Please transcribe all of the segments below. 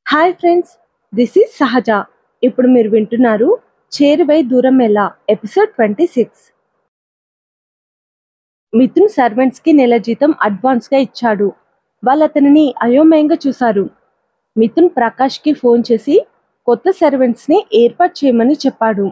Hi friends, this is సహజ. ఇప్పుడు మీరు వింటున్నారు చేరువై దూరం ఎలా ఎపిసోడ్ 26. మిథున్ సర్వెంట్స్కి నెల జీతం అడ్వాన్స్గా ఇచ్చాడు. వాళ్ళు అతనిని అయోమయంగా చూశారు. మిథున్ ప్రకాష్కి ఫోన్ చేసి కొత్త సర్వెంట్స్ని ఏర్పాటు చేయమని చెప్పాడు.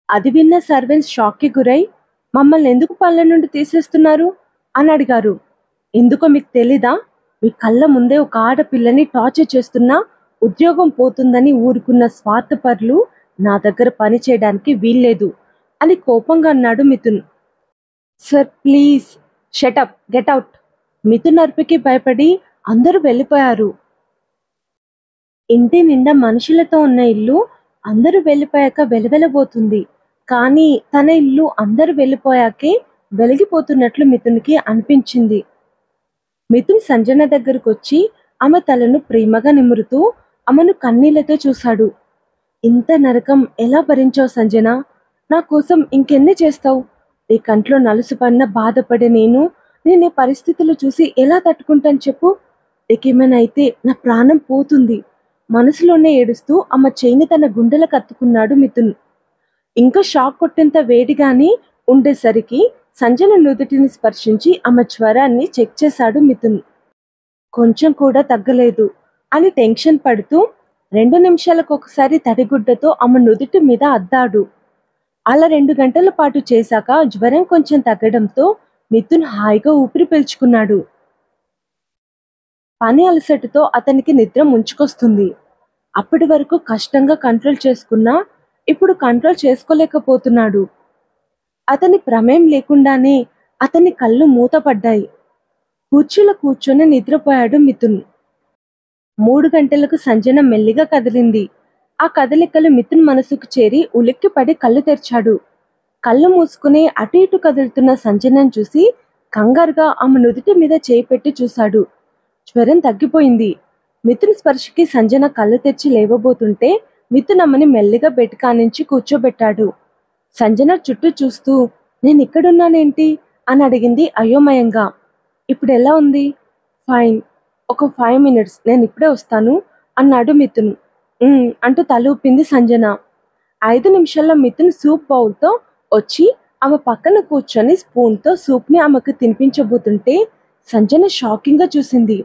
అది విన్న సర్వెంట్స్ షాక్కి గురై మమ్మల్ని ఎందుకు పళ్ళ నుండి తీసేస్తున్నారు అని అడిగారు. ఎందుకో మీకు తెలీదా? మీ కళ్ళ ముందే ఒక ఆడపిల్లని టార్చర్ చేస్తున్నా ఉద్యోగం పోతుందని ఊరుకున్న స్వార్థపరులు నా దగ్గర పని చేయడానికి వీల్లేదు అని కోపంగా అన్నాడు Mithun. Sir please shut up, get out. Mithun అరుపుకి భయపడి అందరూ వెళ్ళిపోయారు. ఇంటి నిండా మనుషులతో ఉన్న ఇల్లు అందరూ వెళ్ళిపోయాక వెలవెలబోతుంది. కానీ తన ఇల్లు అందరూ వెళ్ళిపోయాకే వెలిగిపోతున్నట్లు మిథున్కి అనిపించింది. మిథున్ సంజన దగ్గరకు వచ్చి ఆమె తలను ప్రేమగా నిమురుతూ ఆమెను కన్నీళ్లతో చూశాడు. ఇంత నరకం ఎలా భరించావు సంజన? నా కోసం ఇంకెన్ని చేస్తావు? నీ కంట్లో నలుసుపడిన బాధపడే నేను పరిస్థితులు చూసి ఎలా తట్టుకుంటాను చెప్పు? నీకేమైనా అయితే నా ప్రాణం పోతుంది. మనసులోనే ఏడుస్తూ ఆమె చేయిని తన గుండెలకు కత్తుకున్నాడు మిథున్. ఇంకా షాక్ కొట్టేంత వేడిగాని ఉండేసరికి సంజన నుదుటిని స్పర్శించి ఆమె జ్వరాన్ని చెక్ చేశాడు మిథున్. కొంచెం కూడా తగ్గలేదు అని టెన్షన్ పడుతూ 2 నిమిషాలకు ఒకసారి తడిగుడ్డతో ఆమె నుదుటి మీద అద్దాడు. అలా 2 గంటల పాటు చేశాక జ్వరం కొంచెం తగ్గడంతో మిథున్ హాయిగా ఊపిరి పీల్చుకున్నాడు. పని అలసటతో అతనికి నిద్ర ముంచుకొస్తుంది. అప్పటి వరకు కష్టంగా కంట్రోల్ చేసుకున్నా ఇప్పుడు కంట్రోల్ చేసుకోలేకపోతున్నాడు. అతని ప్రమేయం లేకుండానే అతని కళ్ళు మూతపడ్డాయి. కుర్చీలో కూర్చొని నిద్రపోయాడు మిథున్. 3 గంటలకు సంజన మెల్లిగా కదిలింది. ఆ కదలికలు మిథున్ మనసుకు చేరి ఉలిక్కిపడి కళ్ళు తెరిచాడు. కళ్ళు మూసుకుని అటు ఇటు కదులుతున్న సంజనను చూసి కంగారుగా ఆమె నుదుటి మీద చేయి పెట్టి చూశాడు. జ్వరం తగ్గిపోయింది. మిథున్ స్పర్శకి సంజన కళ్ళు తెరిచి లేవబోతుంటే మిథున్ అమ్మని మెల్లిగా బెడ్ కానించి కూర్చోబెట్టాడు. సంజన చుట్టూ చూస్తూ నేను ఇక్కడున్నానేంటి అని అడిగింది అయోమయంగా. ఇప్పుడు ఎలా ఉంది? ఫైన్, ఒక 5 minutes, నేను ఇప్పుడే వస్తాను అన్నాడు మిథున్. అంటూ తల ఊపింది సంజన. 5 నిమిషాల్లో మిథున్ సూప్ బౌల్తో వచ్చి ఆమె పక్కన కూర్చొని స్పూన్తో సూప్ని ఆమెకు తినిపించబోతుంటే సంజన షాకింగ్గా చూసింది.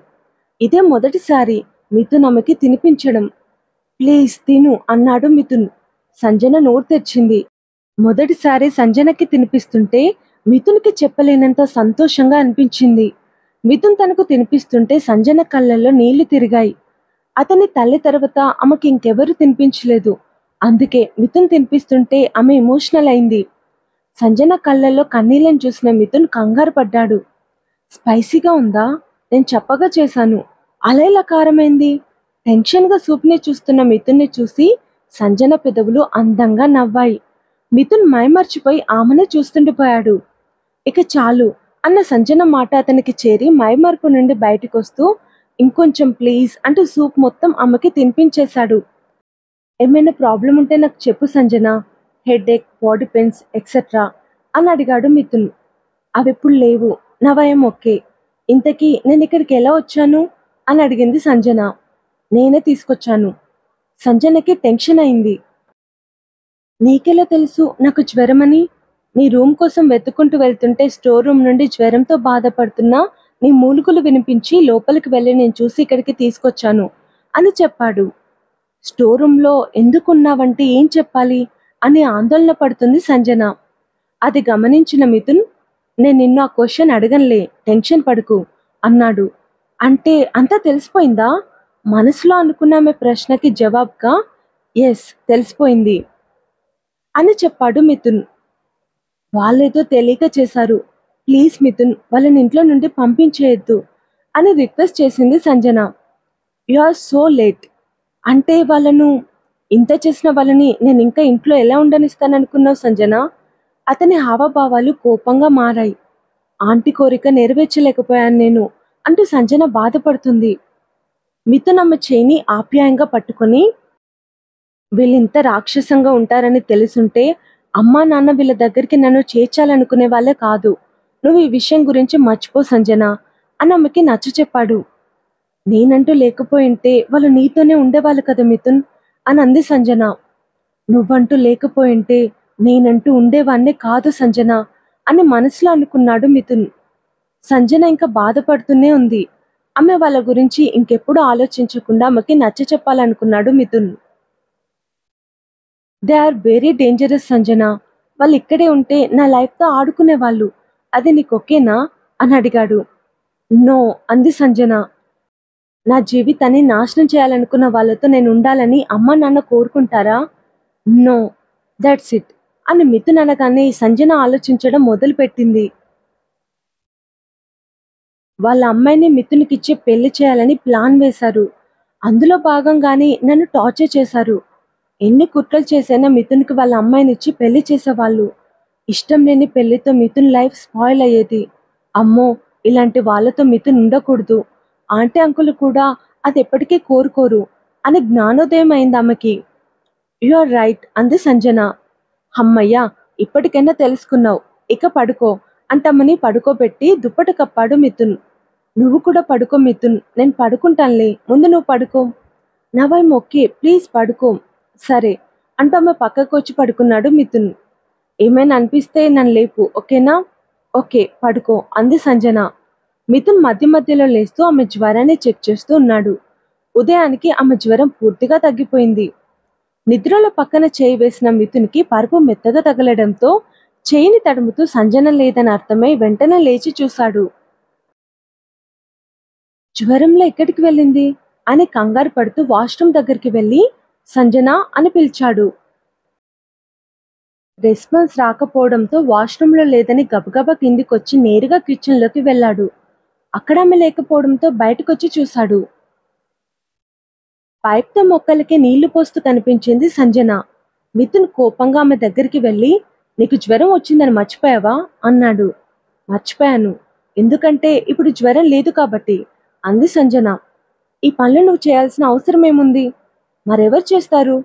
ఇదే మొదటిసారి మిథున్ ఆమెకి తినిపించడం. ప్లీజ్ తిను అన్నాడు మిథున్. సంజన నోరు తెరిచింది. మొదటిసారి సంజనకి తినిపిస్తుంటే మిథున్కి చెప్పలేనంత సంతోషంగా అనిపించింది. మిథున్ తనకు తినిపిస్తుంటే సంజన కళ్ళల్లో నీళ్లు తిరిగాయి. అతని తల్లి తర్వాత ఆమెకి ఇంకెవరు తినిపించలేదు. అందుకే మిథున్ తినిపిస్తుంటే ఆమె ఎమోషనల్ అయింది. సంజన కళ్ళల్లో కన్నీళ్ళని చూసిన మిథున్ కంగారు పడ్డాడు. స్పైసీగా ఉందా? నేను చప్పగా చేశాను, అలా ఇలా కారమైంది? టెన్షన్గా సూప్ని చూస్తున్న మిథున్ని చూసి సంజన పెదవులు అందంగా నవ్వాయి. మిథున్ మైమర్చిపోయి ఆమెనే చూస్తుండిపోయాడు. ఇక చాలు అన్న సంజన మాట అతనికి చేరి మైమర్పు నుండి బయటకు వస్తూ ఇంకొంచెం ప్లీజ్ అంటూ సూప్ మొత్తం ఆమెకి తినిపించేశాడు. ఏమైనా ప్రాబ్లం ఉంటే నాకు చెప్పు Sanjana, headache, body pains etcetera అని అడిగాడు మిథున్. అవిప్పుడు లేవు, నా భయం ఓకే. ఇంతకీ నేను ఇక్కడికి ఎలా వచ్చాను అని అడిగింది సంజన. నేనే తీసుకొచ్చాను. సంజనకి టెన్షన్ అయింది. నీకెలా తెలుసు నాకు జ్వరమని? నీ రూమ్ కోసం వెతుక్కుంటూ వెళ్తుంటే స్టోర్ రూమ్ నుండి జ్వరంతో బాధపడుతున్నా నీ మూలుగులు వినిపించి లోపలికి వెళ్ళి నేను చూసి ఇక్కడికి తీసుకొచ్చాను అని చెప్పాడు. స్టోర్ రూమ్లో ఎందుకున్నావంటే ఏం చెప్పాలి అని ఆందోళన పడుతుంది సంజన. అది గమనించిన మిథున్ నేను నిన్ను ఆ క్వశ్చన్ అడగనులే, టెన్షన్ పడుకు అన్నాడు. అంటే అంతా తెలిసిపోయిందా? మనసులో అనుకున్న ఆమె ప్రశ్నకి జవాబుగా ఎస్, తెలిసిపోయింది అని చెప్పాడు మిథున్. వాళ్ళేదో తెలియక చేశారు. ప్లీజ్ మిథున్, వాళ్ళని ఇంట్లో నుండి పంపించేయద్దు అని రిక్వెస్ట్ చేసింది Sanjana. You are so late. అంటే వాళ్ళను ఇంత చేసిన వాళ్ళని నేను ఇంకా ఇంట్లో ఎలా ఉండనిస్తాననుకున్నావు సంజన? అతని హావభావాలు కోపంగా మారాయి. ఆంటీ కోరిక నెరవేర్చలేకపోయాను నేను అంటూ సంజన బాధపడుతుంది. మిథున్ ఆమె చేయిని ఆప్యాయంగా పట్టుకొని వీళ్ళింత రాక్షసంగా ఉంటారని తెలుసుంటే అమ్మా నాన్న వీళ్ళ దగ్గరికి నన్ను చేర్చాలనుకునే వాళ్ళే కాదు. నువ్వు ఈ విషయం గురించి మర్చిపో సంజన అని ఆమెకి నచ్చ చెప్పాడు. నేనంటూ లేకపోయింటే వాళ్ళు నీతోనే ఉండేవాళ్ళు కదా మిథున్ అని అంది సంజన. నువ్వంటూ లేకపోయింటే నేనంటూ ఉండేవాణ్ణే కాదు సంజన అని మనసులో అనుకున్నాడు మిథున్. సంజన ఇంకా బాధపడుతూనే ఉంది. ఆమె వాళ్ళ గురించి ఇంకెప్పుడు ఆలోచించకుండా ఆమెకి నచ్చ చెప్పాలనుకున్నాడు Mithun. They are very dangerous Sanjana. వాళ్ళు ఇక్కడే ఉంటే నా లైఫ్తో ఆడుకునేవాళ్ళు. అది నీకు ఓకేనా అని అడిగాడు. నో అంది సంజన. నా జీవితాన్ని నాశనం చేయాలనుకున్న వాళ్ళతో నేను ఉండాలని అమ్మ నాన్న కోరుకుంటారా? నో, దట్స్ ఇట్ అని మిథున్ అనగానే సంజన ఆలోచించడం మొదలుపెట్టింది. వాళ్ళ అమ్మాయిని మిథున్కిచ్చి పెళ్లి చేయాలని ప్లాన్ వేశారు. అందులో భాగంగానే నన్ను టార్చర్ చేశారు. ఎన్ని కుట్రలు చేసైనా మిథున్కి వాళ్ళ అమ్మాయినిచ్చి పెళ్లి చేసేవాళ్ళు. ఇష్టం లేని పెళ్లితో మిథున్ లైఫ్ స్పాయిల్ అయ్యేది. అమ్మో, ఇలాంటి వాళ్ళతో మిథున్ ఉండకూడదు. ఆంటీ అంకుల్ కూడా అది ఎప్పటికీ కోరుకోరు అని జ్ఞానోదయం అయింది ఆమెకి. యు ఆర్ రైట్ అంది సంజన. హమ్మయ్యా, ఇప్పటికైనా తెలుసుకున్నావు. ఇక పడుకో అంటమ్మని పడుకోబెట్టి దుప్పటి కప్పాడు మిథున్. నువ్వు కూడా పడుకో మిథున్, నేను పడుకుంటానులే, ముందు నువ్వు పడుకో. నా భయం ఓకే, ప్లీజ్ పడుకో. సరే అంటూ ఆమె పక్కకు వచ్చి పడుకున్నాడు మిథున్. ఏమైనా అనిపిస్తే నన్ను లేపు, ఓకేనా? ఓకే పడుకో అంది సంజన. మిథున్ మధ్య మధ్యలో లేస్తూ ఆమె జ్వరాన్ని చెక్ చేస్తూ ఉన్నాడు. ఉదయానికి ఆమె జ్వరం పూర్తిగా తగ్గిపోయింది. నిద్రలో పక్కన చేయి వేసిన మిథున్కి పరుపు మెత్తగా తగలడంతో చేయిని తడుముతూ సంజన లేదని అర్థమై వెంటనే లేచి చూశాడు. జ్వరంలో ఎక్కడికి వెళ్ళింది అని కంగారు పడుతూ వాష్రూమ్ దగ్గరికి వెళ్ళి సంజన అని పిలిచాడు. రెస్పాన్స్ రాకపోవడంతో వాష్రూమ్లో లేదని గబగబా కిందికొచ్చి నేరుగా కిచెన్లోకి వెళ్ళాడు. అక్కడ ఆమె లేకపోవడంతో బయటకొచ్చి చూశాడు. పైప్తో మొక్కలకి నీళ్లు పోస్తూ కనిపించింది సంజన. మిథున్ కోపంగా ఆమె దగ్గరికి వెళ్ళి, నీకు జ్వరం వచ్చిందని మర్చిపోయావా అన్నాడు. మర్చిపోయాను, ఎందుకంటే ఇప్పుడు జ్వరం లేదు కాబట్టి అంది సంజన. ఈ పనులు నువ్వు చేయాల్సిన అవసరం ఏముంది? మరెవరు చేస్తారు?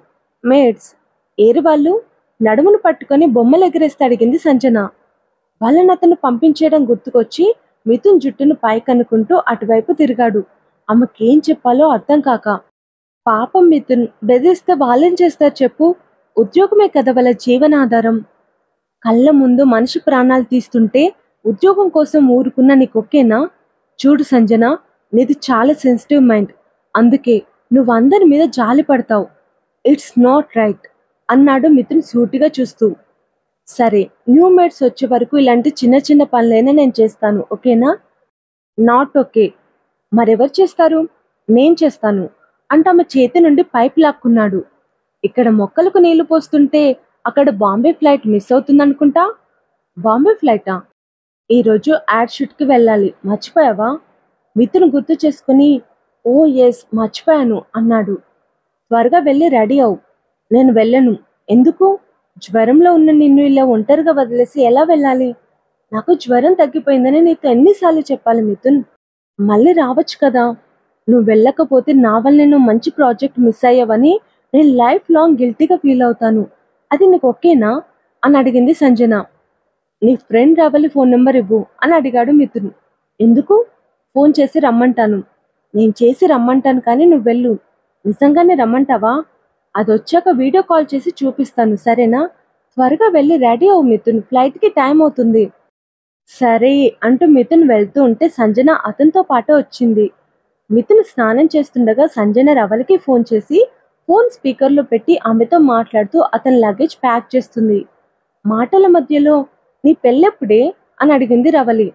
మేడ్స్. ఏరు వాళ్ళు నడుమును పట్టుకొని బొమ్మలు ఎగిరేస్తే అడిగింది సంజన. వాళ్ళని అతను పంపించేయడం గుర్తుకొచ్చి మిథున్ జుట్టును పైకనుకుంటూ అటువైపు తిరిగాడు. ఆమెకేం చెప్పాలో అర్థం కాక. పాపం మిథున్, బెదిరిస్తే వాళ్ళేం చేస్తారు చెప్పు? ఉద్యోగమే కదా వాళ్ళ జీవనాధారం. కళ్ళ ముందు మనిషి ప్రాణాలు తీస్తుంటే ఉద్యోగం కోసం ఊరుకున్న నీకొక్కేనా? చూడు సంజన, నీది చాలా సెన్సిటివ్ మైండ్. అందుకే నువ్వు అందరి మీద జాలి పడతావు. ఇట్స్ నాట్ రైట్ అన్నాడు మిథున్ సూటిగా చూస్తూ. సరే, న్యూ మేడ్స్ వచ్చే వరకు ఇలాంటి చిన్న చిన్న పనులైనా నేను చేస్తాను, ఓకేనా? Not okay. మరెవరు చేస్తారు? నేను చేస్తాను అంటూ ఆమె చేతి నుండి పైప్ లాక్కున్నాడు. ఇక్కడ మొక్కలకు నీళ్లు పోస్తుంటే అక్కడ బాంబే ఫ్లైట్ మిస్ అవుతుందనుకుంటా. బాంబే ఫ్లైటా? ఈరోజు యాడ్ షూట్కి వెళ్ళాలి, మర్చిపోయావా? మిథున్ గుర్తు చేసుకుని, ఓ ఎస్ మర్చిపోయాను అన్నాడు. త్వరగా వెళ్ళి రెడీ అవు. నేను వెళ్ళను. ఎందుకు? జ్వరంలో ఉన్న నిన్ను ఇలా ఒంటరిగా వదిలేసి ఎలా వెళ్ళాలి? నాకు జ్వరం తగ్గిపోయిందని నీతో ఎన్నిసార్లు చెప్పాలి మిథున్? మళ్ళీ రావచ్చు కదా. నువ్వు వెళ్ళకపోతే నా వల్ల నేను మంచి ప్రాజెక్ట్ మిస్ అయ్యావని నేను లైఫ్ లాంగ్ గిల్టీగా ఫీల్ అవుతాను. అది నీకు ఓకేనా అని అడిగింది సంజన. నీ ఫ్రెండ్ రవలి ఫోన్ నెంబర్ ఇవ్వు అని అడిగాడు మిథున్. ఎందుకు? ఫోన్ చేసి రమ్మంటాను. నేను చేసి రమ్మంటాను కానీ నువ్వు వెళ్ళు. నిజంగానే రమ్మంటావా? అది వచ్చాక వీడియో కాల్ చేసి చూపిస్తాను, సరేనా? త్వరగా వెళ్ళి రెడీ అవ్వు మిథున్, ఫ్లైట్కి టైం అవుతుంది. సరే అంటూ మిథున్ వెళ్తూ ఉంటే సంజన అతనితో పాటు వచ్చింది. మిథున్ స్నానం చేస్తుండగా సంజన రవలికి ఫోన్ చేసి ఫోన్ స్పీకర్లో పెట్టి ఆమెతో మాట్లాడుతూ అతని లగేజ్ ప్యాక్ చేస్తుంది. మాటల మధ్యలో, నీ పెళ్ళెప్పుడే అని అడిగింది రవలి.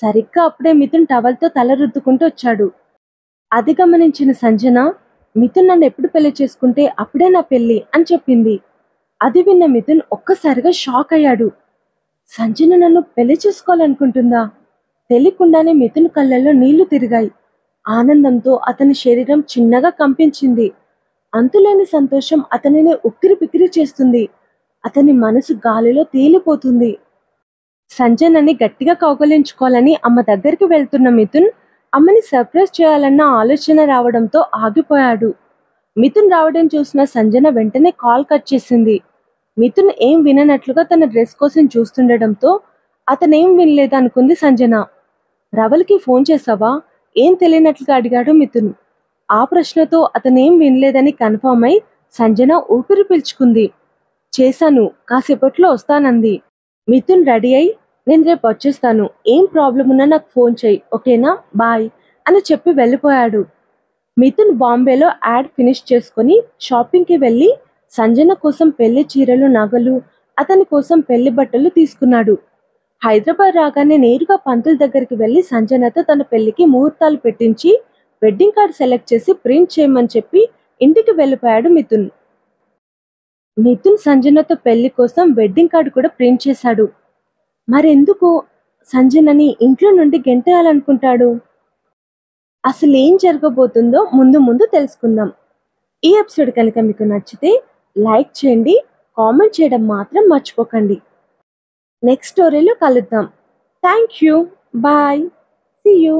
సరిగ్గా అప్పుడే మిథున్ టవల్తో తల రుద్దుకుంటూ వచ్చాడు. అది గమనించిన సంజన, మిథున్ నన్ను ఎప్పుడు పెళ్లి చేసుకుంటే అప్పుడే నా పెళ్లి అని చెప్పింది. అది విన్న మిథున్ ఒక్కసారిగా షాక్ అయ్యాడు. సంజన నన్ను పెళ్లి చేసుకోవాలనుకుంటుందా? తెలియకుండానే మిథున్ కళ్ళల్లో నీళ్లు తిరిగాయి. ఆనందంతో అతని శరీరం చిన్నగా కంపించింది. అంతులేని సంతోషం అతనిని ఉక్కిరి పిక్కిరి చేస్తుంది. అతని మనసు గాలిలో తేలిపోతుంది. సంజనని గట్టిగా కౌగలించుకోవాలని అమ్మ దగ్గరికి వెళ్తున్న మిథున్ అమ్మని సర్ప్రైజ్ చేయాలన్న ఆలోచన రావడంతో ఆగిపోయాడు. మిథున్ రావడం చూసిన సంజన వెంటనే కాల్ కట్ చేసింది. మిథున్ ఏం విననట్లుగా తన డ్రెస్ కోసం చూస్తుండటంతో అతనేం వినలేదు అనుకుంది సంజన. రవల్కి ఫోన్ చేసావా? ఏం తెలియనట్లుగా అడిగాడు మిథున్. ఆ ప్రశ్నతో అతనేం వినలేదని కన్ఫర్మ్ అయి సంజన ఊపిరి పీల్చుకుంది. చేశాను, కాసేపట్లో వస్తానంది. మిథున్ రెడీ అయి నేను రేపు వచ్చేస్తాను, ఏం ప్రాబ్లం ఉన్నా నాకు ఫోన్ చేయి, ఓకేనా, బాయ్ అని చెప్పి వెళ్ళిపోయాడు. మిథున్ బాంబేలో యాడ్ ఫినిష్ చేసుకుని షాపింగ్కి వెళ్ళి సంజన కోసం పెళ్లి చీరలు, నగలు, అతని కోసం పెళ్లి బట్టలు తీసుకున్నాడు. హైదరాబాద్ రాగానే నేరుగా పంతుల దగ్గరికి వెళ్ళి సంజనతో తన పెళ్లికి ముహూర్తాలు పెట్టించి వెడ్డింగ్ కార్డ్ సెలెక్ట్ చేసి ప్రింట్ చేయమని చెప్పి ఇంటికి వెళ్ళిపోయాడు మిథున్. మిథున్ సంజనతో పెళ్లి కోసం వెడ్డింగ్ కార్డు కూడా ప్రింట్ చేశాడు. మరెందుకు సంజనని ఇంట్లో నుండి గెంటేయాలనుకుంటాడు? అసలు ఏం జరగబోతుందో ముందు ముందు తెలుసుకుందాం. ఈ ఎపిసోడ్ కనుక మీకు నచ్చితే లైక్ చేయండి, కామెంట్ చేయడం మాత్రం మర్చిపోకండి. నెక్స్ట్ స్టోరీలో కలుద్దాం. Thank you, bye, see you.